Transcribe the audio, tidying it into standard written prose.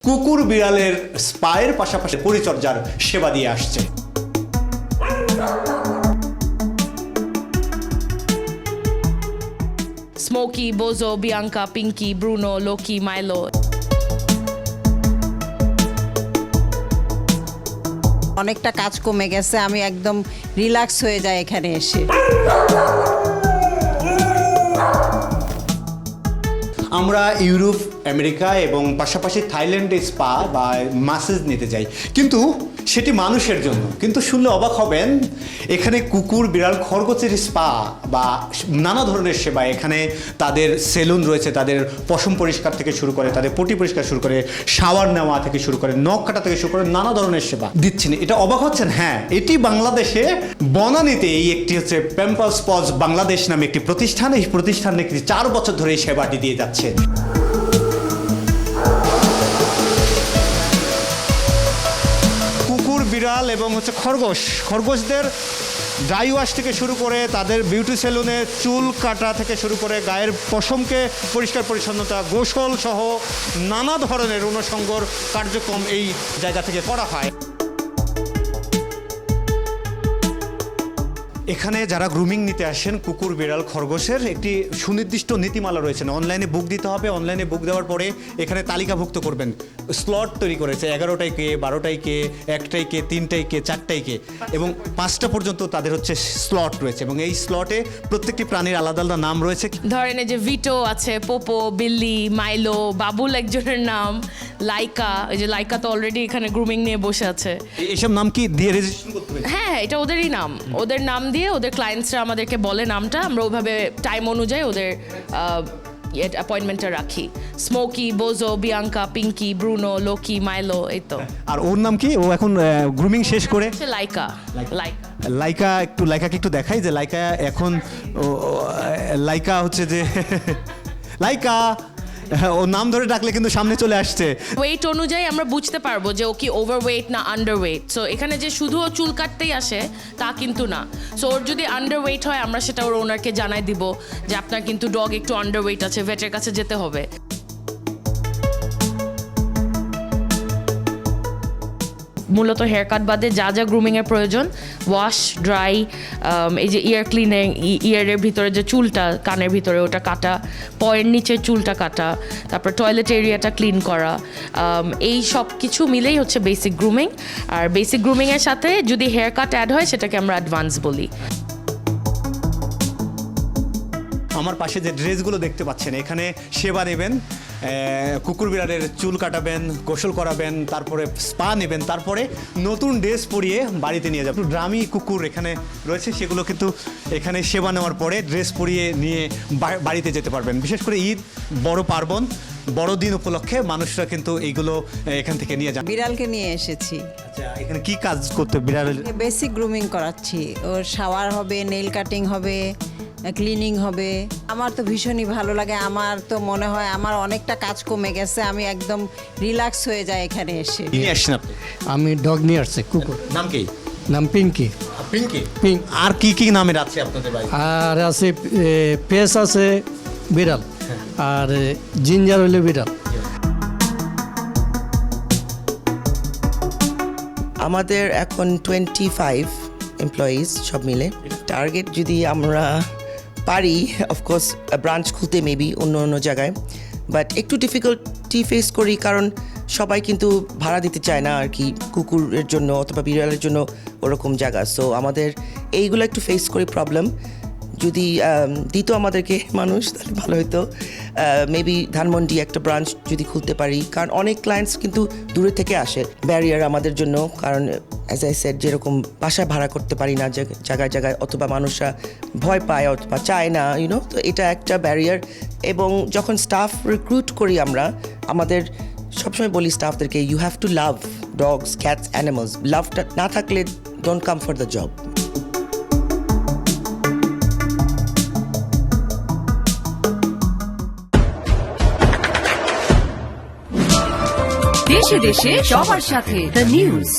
কুকুর বিড়ালের স্পায়ের পাশাপাশি পরিচর্যার সেবা দিয়ে আসছে। Smokey, Bozo, Bianca, Pinky, Bruno, Loki, Milo. অনেকটা কাজ কমে গেছে, আমি একদম রিল্যাক্স হয়ে যাই এখানে এসে। আমরা ইউরোপ, আমেরিকা এবং পাশাপাশি থাইল্যান্ডে স্পা বা ম্যাসেজ নিতে যাই, কিন্তু সেটি মানুষের জন্য। কিন্তু শুনলে অবাক হবেন, এখানে কুকুর, বিড়াল, খরগোশের স্পা বা নানা ধরনের সেবা। এখানে তাদের সেলুন রয়েছে, তাদের পশম পরিষ্কার থেকে শুরু করে, তাদের পটি পরিষ্কার শুরু করে, শাওয়ার নেওয়া থেকে শুরু করে, নখ কাটা থেকে শুরু করে নানা ধরনের সেবা দিচ্ছেন। এটা অবাক হচ্ছেন? হ্যাঁ, এটি বাংলাদেশে বনানীতে এই একটি হচ্ছে প্যাম্পাস পজ বাংলাদেশ নামে একটি প্রতিষ্ঠান। এই প্রতিষ্ঠান নাকি 4 বছর ধরে এই সেবাটি দিয়ে যাচ্ছে। কুকুর, বিড়াল এবং হচ্ছে খরগোশদের ড্রাই ওয়াশ থেকে শুরু করে, তাদের বিউটি সেলুনে চুল কাটা থেকে শুরু করে, গায়ের পশমকে পরিষ্কার পরিচ্ছন্নতা, গোসল সহ নানা ধরনের অনুষঙ্গর কার্যক্রম এই জায়গা থেকে করা হয়। এখানে যারা গ্রুমিং নিতে আসেন কুকুর, বিড়াল, খরগোশের একটি সুনির্দিষ্ট নীতিমালা রয়েছে। অনলাইনে বুক দিতে হবে। অনলাইনে বুক দেওয়ার পরে এখানে তালিকাভুক্ত করবেন। স্লট তৈরি করেছে, 11টায় কে, 12টায় কে, 1টায় কে, 3টায় কে, 4টায় কে এবং 5টা পর্যন্ত তাদের হচ্ছে স্লট রয়েছে। এবং এই স্লটে প্রত্যেকটি প্রাণীর আলাদা আলাদা নাম রয়েছে। ধরেন এই যে ভিটো আছে, পোপো, বিল্লি, মাইলো, বাবুল একজনের নাম, লাইকা। এই যে লাইকা তো অলরেডি এখানে গ্রুমিং নিয়ে বসে আছে। এইসব নাম কি দিয়ে রেজিস্ট্রেশন করতে হবে? হ্যাঁ, এটা ওদেরই নাম। ওদের নাম দিয়ে ওদের ক্লায়েন্টসরা আমাদেরকে বলে নামটা, আমরা ওইভাবে টাইম অনুযায়ী ওদের অ্যাপয়েন্টমেন্টটা রাখি। Smokey, Bozo, Bianca, Pinky, Bruno, Loki, Milo, এই তো। আর ওর নাম কি? ও এখন গ্রুমিং শেষ করে লাইকা। লাইকাকে একটু দেখাই যে লাইকা এখন লাইকা হচ্ছে যে লাইকা, ও নাম ধরে ডাকলে কিন্তু সামনে চলে আসছে। ওয়েট অনুযায়ী আমরা বুঝতে পারবো যে ও কি ওভারওয়েট না আন্ডারওয়েট। সো এখানে যে শুধু ও চুল কাটতেই আসে তা কিন্তু না। সো ওর যদি আন্ডারওয়েট হয়, আমরা সেটা ওর ওনারকে জানাই দিব যে আপনার কিন্তু ডগ একটু আন্ডারওয়েট আছে, ভেটের কাছে যেতে হবে। মূলত হেয়ার কাট বাদে যা যা গ্রুমিংয়ের প্রয়োজন, ওয়াশ, ড্রাই, এই যে ইয়ার ক্লিনিং, ইয়ারের ভিতরে যে চুলটা, কানের ভিতরে ওটা কাটা, পয়ের নিচের চুলটা কাটা, তারপর টয়লেট এরিয়াটা ক্লিন করা, এই সব কিছু মিলেই হচ্ছে বেসিক গ্রুমিং। আর বেসিক গ্রুমিংয়ের সাথে যদি হেয়ার কাট অ্যাড হয়, সেটাকে আমরা অ্যাডভান্স বলি। আমার পাশে যে ড্রেসগুলো দেখতে পাচ্ছেন, এখানে সেবা নেবেন, কুকুর বিড়ালের চুল কাটাবেন, গোসল করাবেন, তারপরে স্পা নেবেন, তারপরে নতুন ড্রেস পরিয়ে বাড়িতে নিয়ে যাবেন। ড্রামি কুকুর এখানে রয়েছে, সেগুলো কিন্তু এখানে সেবা নেওয়ার পরে ড্রেস পরিয়ে নিয়ে বাড়িতে যেতে পারবেন। বিশেষ করে ঈদ, বড় পার্বণ, বড়দিন উপলক্ষে মানুষরা কিন্তু এইগুলো এখান থেকে নিয়ে যান। বিড়ালকে নিয়ে এসেছি। আচ্ছা, এখানে কি কাজ করতে? বিড়ালের বেসিক গ্রুমিং করাচ্ছি। ওর শাওয়ার হবে, নেইল কাটিং হবে, ক্লিনিং হবে। আমার তো ভীষণই ভালো লাগে। আমার তো মনে হয় আমার অনেকটা কাজ কমে গেছে, আমি একদম রিল্যাক্স হয়ে যাই এখানে এসে। নিয়ে আসছেন আপনি? আমি ডগ নিয়ে আসছি, কুকুর। নাম কি? নাম পিঙ্কি। পিঙ্কি। পিঙ্ক। আর কি কি নামের আছে আপনাদের বাড়ি? আর আছে পেস আছে বিড়াল, আর জিঞ্জার হইলে বিড়াল। আমাদের এখন 25 এমপ্লয়িজ সব মিলে। টার্গেট যদি আমরা পারি, অফকোর্স ব্রাঞ্চ খুলতে মেবি অন্য জায়গায়, বাট একটু ডিফিকাল্টি ফেস করি, কারণ সবাই কিন্তু ভাড়া দিতে চায় না আর কি কুকুরের জন্য অথবা বিড়ালের জন্য ওরকম জায়গা। সো আমাদের এইগুলো একটু ফেস করি প্রবলেম। যদি দিত আমাদেরকে মানুষ, তাহলে ভালো হতো। মেবি ধানমন্ডি একটা ব্রাঞ্চ যদি খুলতে পারি, কারণ অনেক ক্লায়েন্টস কিন্তু দূরে থেকে আসে। ব্যারিয়ার আমাদের জন্য, কারণ অ্যাজ আই সেড, যেরকম বাসা ভাড়া করতে পারি না জায়গায় জায়গায়, অথবা মানুষরা ভয় পায় অথবা চায় না, তো এটা একটা ব্যারিয়ার। এবং যখন স্টাফ রিক্রুট করি আমরা, আমাদের সবসময় বলি স্টাফদেরকে, you have to love dogs, cats, animals. লাভটা না থাকলে don't come for the job. দেশে দেশে সবার সাথে দ্য নিউজ।